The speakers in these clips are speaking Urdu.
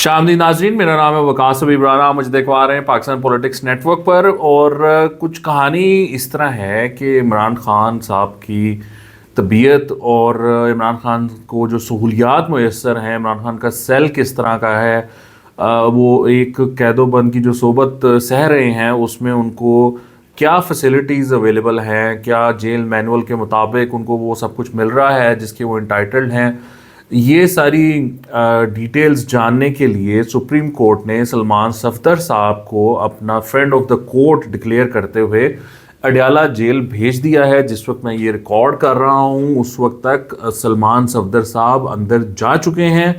خوش آمدید ناظرین، میرا نام ہے وقاص حبیب رانا، مجھے دیکھوا رہے ہیں پاکستان پولیٹکس نیٹ ورک پر. اور کچھ کہانی اس طرح ہے کہ عمران خان صاحب کی طبیعت اور عمران خان کو جو سہولیات میسر ہیں، عمران خان کا سیل کس طرح کا ہے، وہ ایک قید و بند کی جو صحبت سہ رہے ہیں اس میں ان کو کیا فیسلٹیز اویلیبل ہیں، کیا جیل مینول کے مطابق ان کو وہ سب کچھ مل رہا ہے جس کے وہ انٹائٹلڈ ہیں. یہ ساری ڈیٹیلز جاننے کے لیے سپریم کورٹ نے سلمان صفدر صاحب کو اپنا friend of the court declare کرتے ہوئے اڈیالہ جیل بھیج دیا ہے. جس وقت میں یہ ریکارڈ کر رہا ہوں اس وقت تک سلمان صفدر صاحب اندر جا چکے ہیں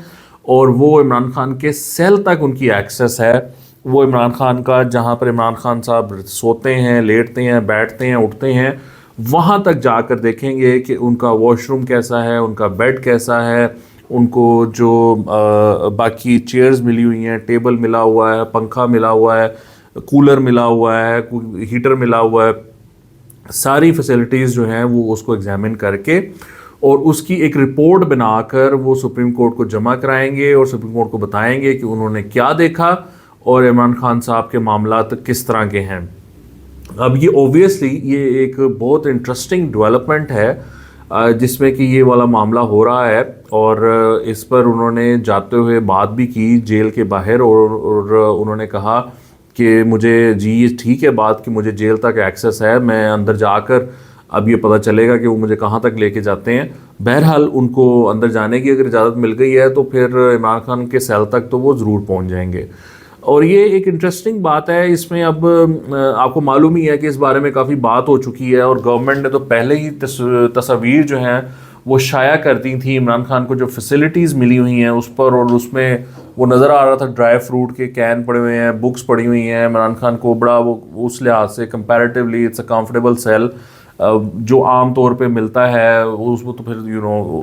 اور وہ عمران خان کے سیل تک ان کی ایکسیس ہے. وہ عمران خان کا جہاں پر عمران خان صاحب سوتے ہیں، لیٹتے ہیں، بیٹھتے ہیں، اٹھتے ہیں، وہاں تک جا کر دیکھیں گے کہ ان کا واش روم کیسا ہے، ان کا بیڈ کیسا ہے، ان کو جو باقی چیئرز ملی ہوئی ہیں، ٹیبل ملا ہوا ہے، پنکھا ملا ہوا ہے، کولر ملا ہوا ہے، ہیٹر ملا ہوا ہے، ساری فیسلٹیز جو ہیں وہ اس کو ایگزامن کر کے اور اس کی ایک رپورٹ بنا کر وہ سپریم کورٹ کو جمع کرائیں گے اور سپریم کورٹ کو بتائیں گے کہ انہوں نے کیا دیکھا اور عمران خان صاحب کے معاملات کس طرح کے ہیں. اب یہ اوبویسلی یہ ایک بہت انٹرسٹنگ ڈیولپمنٹ ہے جس میں کہ یہ والا معاملہ ہو رہا ہے اور اس پر انہوں نے جاتے ہوئے بات بھی کی جیل کے باہر اور انہوں نے کہا کہ مجھے جی یہ ٹھیک ہے بات کہ مجھے جیل تک ایکسیس ہے، میں اندر جا کر اب یہ پتہ چلے گا کہ وہ مجھے کہاں تک لے کے جاتے ہیں. بہرحال ان کو اندر جانے کی اگر اجازت مل گئی ہے تو پھر عمران خان کے سیل تک تو وہ ضرور پہنچ جائیں گے. اور یہ ایک انٹرسٹنگ بات ہے. اس میں اب آپ کو معلوم ہی ہے کہ اس بارے میں کافی بات ہو چکی ہے اور گورنمنٹ نے تو پہلے ہی تصاویر جو ہیں وہ شائع کر دی تھیں عمران خان کو جو فیسلٹیز ملی ہوئی ہیں اس پر، اور اس میں وہ نظر آ رہا تھا ڈرائی فروٹ کے کین پڑے ہوئے ہیں، بکس پڑی ہوئی ہیں. عمران خان کو بڑا وہ اس لحاظ سے comparatively it's a comfortable sell جو عام طور پہ ملتا ہے اس کو تو پھر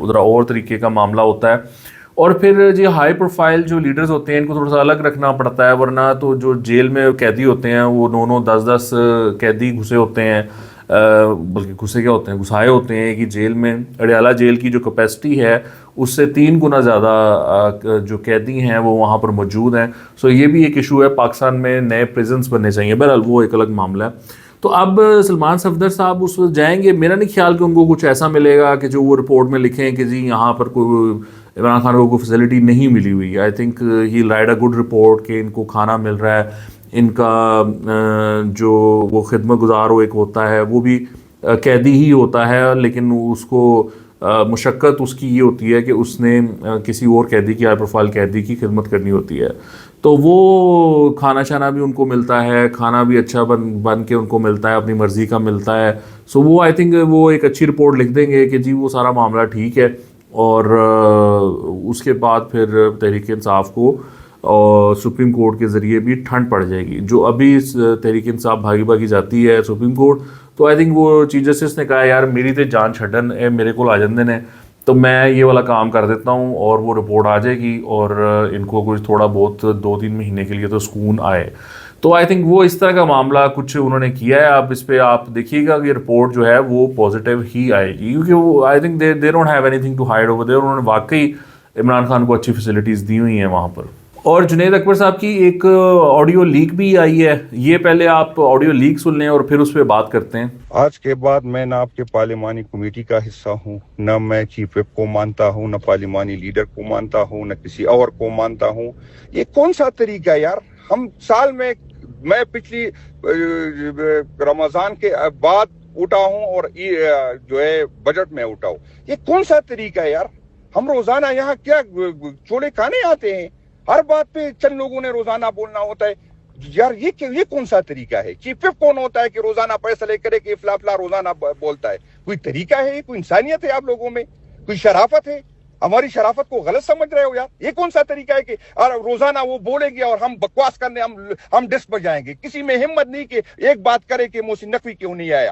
ذرا اور طریقے کا معاملہ ہوتا ہے. اور پھر جی ہائی پروفائل جو لیڈرز ہوتے ہیں ان کو تھوڑا سا الگ رکھنا پڑتا ہے، ورنہ تو جو جیل میں قیدی ہوتے ہیں وہ 9 10 قیدی گھسے ہوتے ہیں، بلکہ گھسے کیا ہوتے ہیں، گھسائے ہوتے ہیں کہ جیل میں. اڈیالہ جیل کی جو کیپیسٹی ہے اس سے 3 گنا زیادہ جو قیدی ہیں وہ وہاں پر موجود ہیں. سو یہ بھی ایک ایشو ہے، پاکستان میں نئے پریزنس بننے چاہیے. بہرحال وہ ایک الگ معاملہ ہے. تو اب سلمان صفدر صاحب اس وقت جائیں گے، میرا نہیں خیال کہ ان کو کچھ ایسا ملے گا کہ جو وہ رپورٹ میں لکھیں کہ جی یہاں پر کوئی عمران خان کو کوئی فیسلٹی نہیں ملی ہوئی. I think he right a good report کہ ان کو کھانا مل رہا ہے، ان کا جو وہ خدمت گزار وہ ایک ہوتا ہے وہ بھی قیدی ہی ہوتا ہے، لیکن اس کو مشقت اس کی یہ ہوتی ہے کہ اس نے کسی اور قیدی کی، ہائی پروفائل قیدی کی خدمت کرنی ہوتی ہے. تو وہ کھانا شانا بھی ان کو ملتا ہے، کھانا بھی اچھا بن کے ان کو ملتا ہے، اپنی مرضی کا ملتا ہے. سو وہ آئی تھنک وہ ایک اچھی رپورٹ لکھ دیں گے کہ جی وہ سارا معاملہ ٹھیک ہے. اور اس کے بعد پھر تحریک انصاف کو اور سپریم کورٹ کے ذریعے بھی ٹھنڈ پڑ جائے گی. جو ابھی تحریک انصاف بھاگی بھاگی جاتی ہے سپریم کورٹ، تو آئی تھنک وہ چیف جسٹس نے کہا یار میری تے جان چھڈن اے میرے کو آ جاندے نے، تو میں یہ والا کام کر دیتا ہوں اور وہ رپورٹ آ جائے گی اور ان کو کچھ تھوڑا بہت 2-3 مہینے کے لیے تو سکون آئے. تو آئی تھنک وہ اس طرح کا معاملہ کچھ انہوں نے کیا ہے. آپ اس پہ آپ دیکھیے گا کہ رپورٹ جو ہے وہ پازیٹیو ہی آئے گی، کیونکہ وہ I think they don't have anything to hide over there. انہوں نے واقعی عمران خان کو اچھی فیسلٹیز دی ہوئی ہیں وہاں پر. اور جنید اکبر صاحب کی ایک آڈیو لیک بھی آئی ہے، یہ پہلے آپ آڈیو لیک سن لیں اور پھر اس پہ بات کرتے ہیں. آج کے بعد میں نہ آپ کے پارلیمانی کمیٹی کا حصہ ہوں، نہ میں چیف وپ کو مانتا ہوں، نہ پارلیمانی لیڈر کو مانتا ہوں، نہ کسی اور کو مانتا ہوں. یہ کون سا طریقہ ہے یار؟ ہم سال میں پچھلی رمضان کے بعد اٹھا ہوں اور جو ہے بجٹ میں اٹھا ہوں. یہ کون سا طریقہ ہے یار؟ ہم روزانہ یہاں کیا چھوڑے کھانے آتے ہیں؟ ہر بات پہ چند لوگوں نے روزانہ بولنا ہوتا ہے یار. یہ کون سا طریقہ ہے؟ چیف وپ کون ہوتا ہے کہ روزانہ فیصلے کرے کہ فلا فلا روزانہ بولتا ہے؟ کوئی طریقہ ہے؟ کوئی انسانیت ہے آپ لوگوں میں؟ کوئی شرافت ہے؟ ہماری شرافت کو غلط سمجھ رہے ہو یار؟ یہ کون سا طریقہ ہے کہ روزانہ وہ بولے گی اور ہم بکواس کرنے ہم ڈسک پر جائیں گے؟ کسی میں ہمت نہیں کہ ایک بات کرے کہ محسن نقوی کیوں نہیں آیا،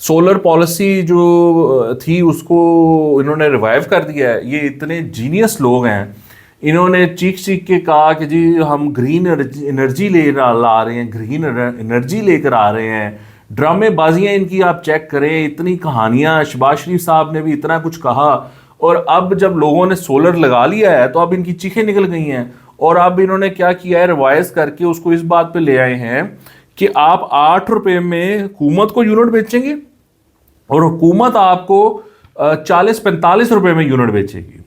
سولر پالیسی جو تھی اس کو انہوں نے ریوائیو کر دیا ہے. یہ اتنے جینیس لوگ ہیں, انہوں نے چیخ کے کہا کہ جی ہم گرین انرجی لا رہے ہیں, گرین انرجی لے کر آ رہے ہیں. ڈرامے بازیاں ان کی آپ چیک کریں, اتنی کہانیاں. شہباز شریف صاحب نے بھی اتنا کچھ کہا, اور اب جب لوگوں نے سولر لگا لیا ہے تو اب ان کی چیخیں نکل گئی ہیں. اور اب انہوں نے کیا کیا ہے, ریوائز کر کے اس کو اس بات پہ لے آئے ہیں کہ آپ 8 روپے میں حکومت کو یونٹ بیچیں گے اور حکومت آپ کو 40-45 روپے میں یونٹ بیچے گی.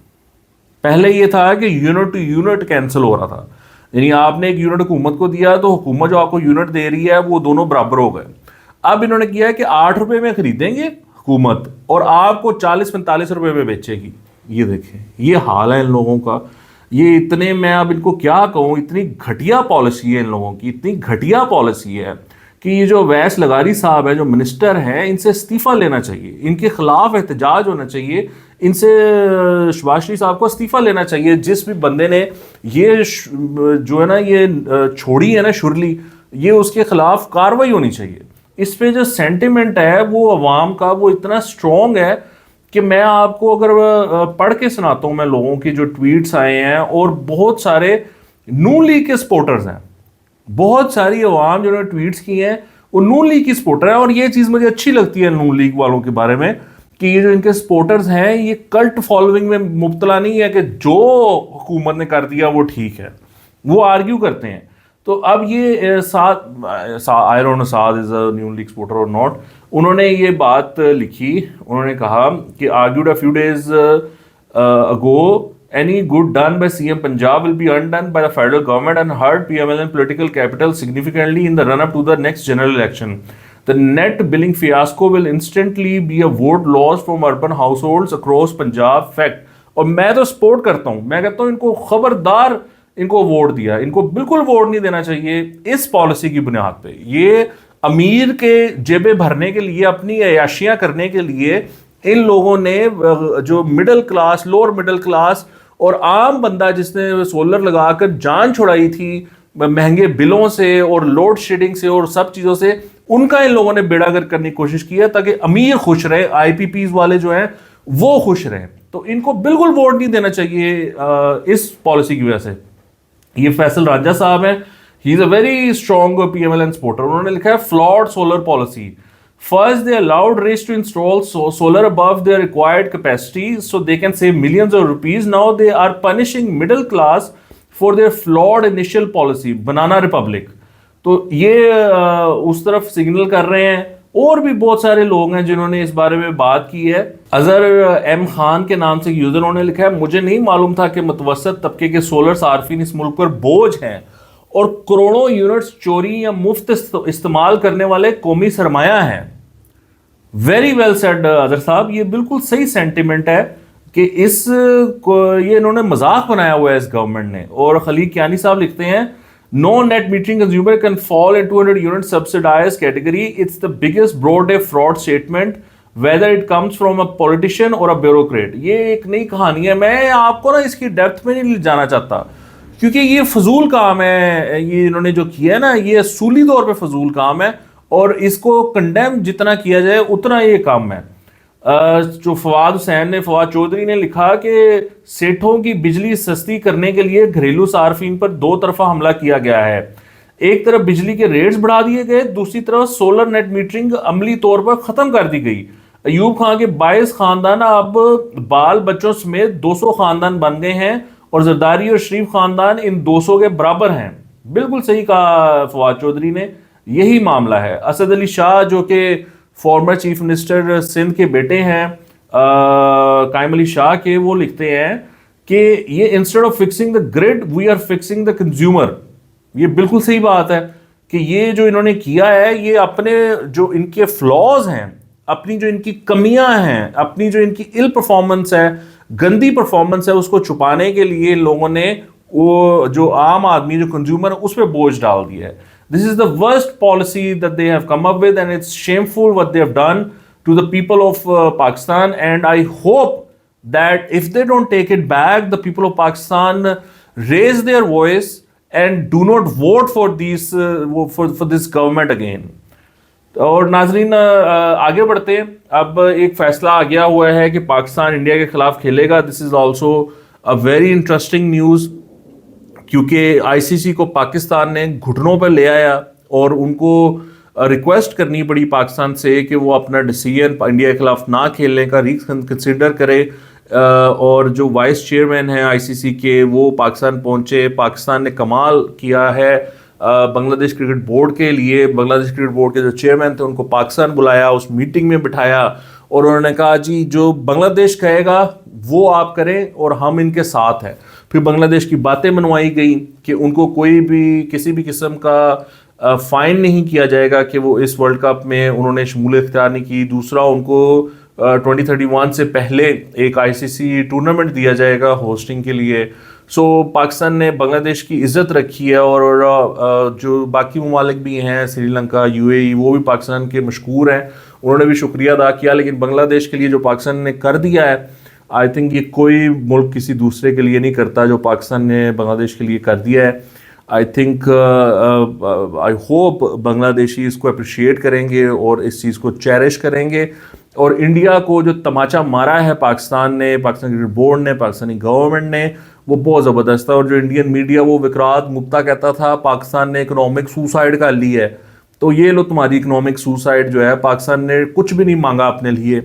پہلے یہ تھا کہ یونٹ ٹو یونٹ کینسل ہو رہا تھا, یعنی آپ نے ایک یونٹ حکومت کو دیا تو حکومت جو آپ کو یونٹ دے رہی ہے وہ دونوں برابر ہو گئے. اب انہوں نے کیا ہے کہ 8 روپے میں خریدیں گے حکومت اور آپ کو 40-45 روپے میں بیچے گی. یہ دیکھیں یہ حال ہے ان لوگوں کا. یہ اتنے, میں اب ان کو کیا کہوں, اتنی گھٹیا پالیسی ہے ان لوگوں کی, اتنی گھٹیا پالیسی ہے کہ یہ جو ویس لغاری صاحب ہے, جو منسٹر ہیں, ان سے استعفیٰ لینا چاہیے, ان کے خلاف احتجاج ہونا چاہیے, ان سے شہباز شریف صاحب کو استعفیٰ لینا چاہیے. جس بھی بندے نے یہ جو ہے نا یہ چھوڑی ہے نا شرلی, یہ اس کے خلاف کارروائی ہونی چاہیے. اس پہ جو سینٹیمنٹ ہے وہ عوام کا وہ اتنا اسٹرانگ ہے کہ میں آپ کو اگر پڑھ کے سناتا ہوں, میں لوگوں کی جو ٹویٹس آئے ہیں, اور بہت سارے نون لیگ کے سپورٹرز ہیں, بہت ساری عوام جنہوں نے ٹویٹس کی ہیں وہ نون لیگ کی سپورٹر ہیں. اور یہ چیز مجھے اچھی لگتی ہے نون لیگ والوں کے بارے میں کہ یہ جو ان کے سپورٹرز ہیں یہ کلٹ فالوئنگ میں مبتلا نہیں ہے کہ جو حکومت نے کر دیا وہ ٹھیک ہے, وہ آرگیو کرتے ہیں. تو اب یہ I don't know Saad is a new league supporter اور ناٹ, انہوں نے یہ بات لکھی, انہوں نے کہا کہ argued a few days ago any good done by CM Punjab will be undone by the federal government and hurt PMLN political capital significantly in the run up to the next general election. The net billing fiasco will instantly be a vote loss from urban households across Punjab. Fact. اور میں تو سپورٹ کرتا ہوں, میں کہتا ہوں ان کو خبردار ان کو ووٹ دیا, ان کو بالکل ووٹ نہیں دینا چاہیے اس پالیسی کی بنیاد پہ. یہ امیر کے جیبیں بھرنے کے لیے, اپنی عیاشیاں کرنے کے لیے ان لوگوں نے جو middle class, lower middle class اور عام بندہ جس نے سولر لگا کر جان چھڑائی تھی مہنگے بلوں سے اور لوڈ شیڈنگ سے اور سب چیزوں سے, ان کا ان لوگوں نے بیڑا گرک کرنے کی کوشش کی ہے تاکہ امیر خوش رہے, آئی پی پیز والے جو ہیں وہ خوش رہیں. تو ان کو بالکل ووٹ نہیں دینا چاہیے اس پالیسی کی وجہ سے. یہ فیصل رانجھا صاحب ہیں, he is a very strong P M L N supporter. انہوں نے لکھا ہے flawed solar policy. First, they allowed REITs to install solar above their required capacity so they can save millions of rupees. Now they are punishing middle class for their flawed initial policy. Banana Republic. تو یہ اس طرف سگنل کر رہے ہیں. اور بھی بہت سارے لوگ ہیں جنہوں نے اس بارے میں بات کی ہے. اظہر ایم خان کے نام سے یوزر, انہوں نے لکھا ہے مجھے نہیں معلوم تھا کہ متوسط طبقے کے سولر صارفین اس ملک پر بوجھ ہیں اور کروڑوں یونٹس چوری یا مفت استعمال کرنے والے قومی سرمایہ ہیں. ویری ویل سیڈ اظہر صاحب, یہ بالکل صحیح سینٹیمنٹ ہے کہ اس کو یہ انہوں نے مذاق بنایا ہوا ہے اس گورنمنٹ نے. اور خلیق کیانی صاحب لکھتے ہیں no net metering consumer can fall in 200 unit subsidized category. It's the biggest broad day fraud statement whether it comes from a politician or a bureaucrat. یہ ایک نئی کہانی ہے, میں آپ کو نا اس کی ڈیپتھ میں نہیں جانا چاہتا کیونکہ یہ فضول کام ہے. یہ انہوں نے جو کیا ہے نا یہ اصولی طور پہ فضول کام ہے, اور اس کو کنڈیم جتنا کیا جائے اتنا یہ کام ہے. جو فواد حسین نے, فواد چودھری نے لکھا کہ سیٹھوں کی بجلی سستی کرنے کے لیے گھریلو صارفین پر دو طرفہ حملہ کیا گیا ہے. ایک طرف بجلی کے ریٹس بڑھا دیے گئے, دوسری طرف سولر نیٹ میٹرنگ عملی طور پر ختم کر دی گئی. ایوب خان کے 22 خاندان اب بال بچوں سمیت 200 خاندان بن گئے ہیں اور زرداری اور شریف خاندان ان 200 کے برابر ہیں. بالکل صحیح کہا فواد چودھری نے, یہی معاملہ ہے. اسد علی شاہ جو کہ فارمر چیف منسٹر سندھ کے بیٹے ہیں قائم علی شاہ کے, وہ لکھتے ہیں کہ یہ instead of fixing the grade we are fixing the consumer. یہ بالکل صحیح بات ہے کہ یہ جو انہوں نے کیا ہے یہ اپنے جو ان کے فلاز ہیں, اپنی جو ان کی کمیاں ہیں, اپنی جو ان کی ill پرفارمنس ہے, گندی پرفارمنس ہے, اس کو چھپانے کے لیے لوگوں نے وہ جو عام آدمی جو کنزیومر ہے اس پہ بوجھ ڈال دیا ہے. This is the worst policy that they have come up with and it's shameful what they have done to the people of Pakistan, and I hope that if they don't take it back, the people of Pakistan raise their voice and do not vote for these for this government again. اور ناظرین آگے بڑھتے ہیں. اب ایک فیصلہ آ گیا ہوا ہے کہ پاکستان انڈیا کے خلاف کھیلے گا. This is also a very interesting news, کیونکہ آئی سی سی کو پاکستان نے گھٹنوں پر لے آیا اور ان کو ریکویسٹ کرنی پڑی پاکستان سے کہ وہ اپنا ڈیسیژن انڈیا کے خلاف نہ کھیلنے کا ریکنسیڈر کرے. اور جو وائس چیئرمین ہیں آئی سی سی کے وہ پاکستان پہنچے. پاکستان نے کمال کیا ہے بنگلہ دیش کرکٹ بورڈ کے لیے. بنگلہ دیش کرکٹ بورڈ کے جو چیئرمین تھے ان کو پاکستان بلایا, اس میٹنگ میں بٹھایا اور انہوں نے کہا جی جو بنگلہ دیش کہے گا وہ آپ کریں اور ہم ان کے ساتھ ہیں. پھر بنگلہ دیش کی باتیں منوائی گئی کہ ان کو کوئی بھی کسی بھی قسم کا فائن نہیں کیا جائے گا کہ وہ اس ورلڈ کپ میں انہوں نے شمولیت اختیار نہیں کی. دوسرا ان کو 2031 سے پہلے ایک آئی سی سی ٹورنامنٹ دیا جائے گا ہوسٹنگ کے لیے. سو پاکستان نے بنگلہ دیش کی عزت رکھی ہے اور جو باقی ممالک بھی ہیں سری لنکا, یو اے ای, وہ بھی پاکستان کے مشکور ہیں, انہوں نے بھی شکریہ ادا کیا. لیکن بنگلہ دیش کے لیے جو پاکستان نے کر دیا ہے, آئی تھنک یہ کوئی ملک کسی دوسرے کے لیے نہیں کرتا جو پاکستان نے بنگلہ دیش کے لیے کر دیا ہے. آئی تھنک آئی ہوپ بنگلہ دیشی اس کو اپریشیٹ کریں گے اور اس چیز کو چیریش کریں گے. اور انڈیا کو جو تماچا مارا ہے پاکستان نے, پاکستان کرکٹ بورڈ نے, پاکستانی گورنمنٹ نے, وہ بہت زبردست تھا. اور جو انڈین میڈیا وہ وکرات گپتا کہتا تھا پاکستان نے اکنامک سوسائڈ کا لی ہے, تو یہ لو تمہاری اکنامک سوسائڈ جو ہے. پاکستان نے کچھ بھی نہیں مانگا اپنے لیے,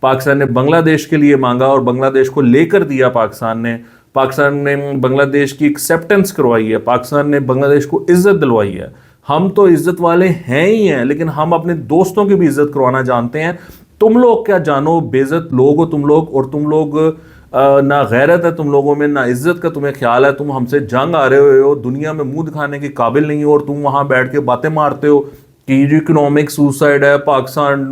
پاکستان نے بنگلہ دیش کے لیے مانگا اور بنگلہ دیش کو لے کر دیا پاکستان نے. پاکستان نے بنگلہ دیش کی ایکسیپٹنس کروائی ہے, پاکستان نے بنگلہ دیش کو عزت دلوائی ہے. ہم تو عزت والے ہیں ہی ہیں, لیکن ہم اپنے دوستوں کی بھی عزت کروانا جانتے ہیں. تم لوگ کیا جانو, بے عزت لوگ ہو تم لوگ, اور تم لوگ نہ غیرت ہے تم لوگوں میں, نہ عزت کا تمہیں خیال ہے. تم ہم سے جنگ آ رہے ہوئے ہو, دنیا میں منہ دکھانے کے قابل نہیں ہو, اور تم وہاں بیٹھ کے باتیں مارتے ہو کہ یہ اکنامک سوسائڈ ہے, پاکستان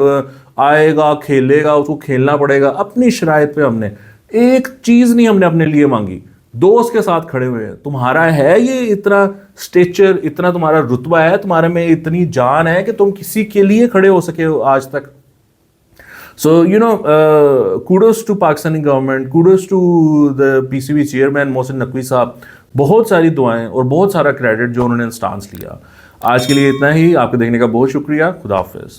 آئے گا کھیلے گا, اس کو کھیلنا پڑے گا. اپنی شرائط پہ ہم نے ایک چیز نہیں ہم نے اپنے لیے مانگی, دوست کے ساتھ کھڑے ہوئے ہیں. تمہارا ہے یہ اتنا اسٹیچر, اتنا تمہارا رتبہ ہے, تمہارے میں اتنی جان ہے کہ تم کسی کے لیے کھڑے ہو سکے ہو آج تک. So, kudos to Pakistani government, kudos to the PCB chairman Mohsin Naqvi صاحب. بہت ساری دعائیں اور بہت سارا کریڈٹ جو انہوں نے اسٹانس لیا. آج کے لیے اتنا ہی. آپ کو دیکھنے کا بہت شکریہ. خدا حافظ.